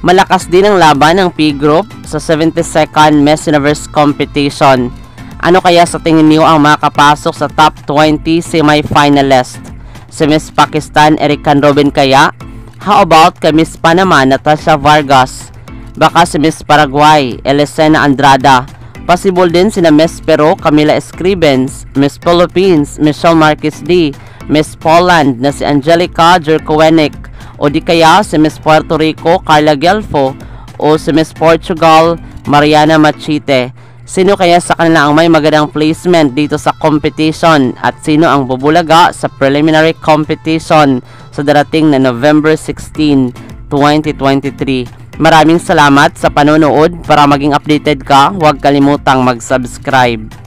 Malakas din ang laban ng P Group sa 72nd Miss Universe competition. Ano kaya sa tingin niyo ang makapasok sa top 20 semi-finalist? Si Miss Pakistan Erican Robin kaya? How about kay Miss Panama Natasha Vargas? Baka si Miss Paraguay Elisena Andrada? Possible din sina Miss Peru Camila Escribens, Miss Philippines Michelle Marquez D, Miss Poland na si Angelica Jerkowenik, o di kaya si Miss Puerto Rico Carla Gelfo, o si Miss Portugal Mariana Machite. Sino kaya sa kanila ang may magandang placement dito sa competition at sino ang bubulaga sa preliminary competition sa darating na November 16, 2023? Maraming salamat sa panonood. Para maging updated ka, huwag kalimutang mag-subscribe.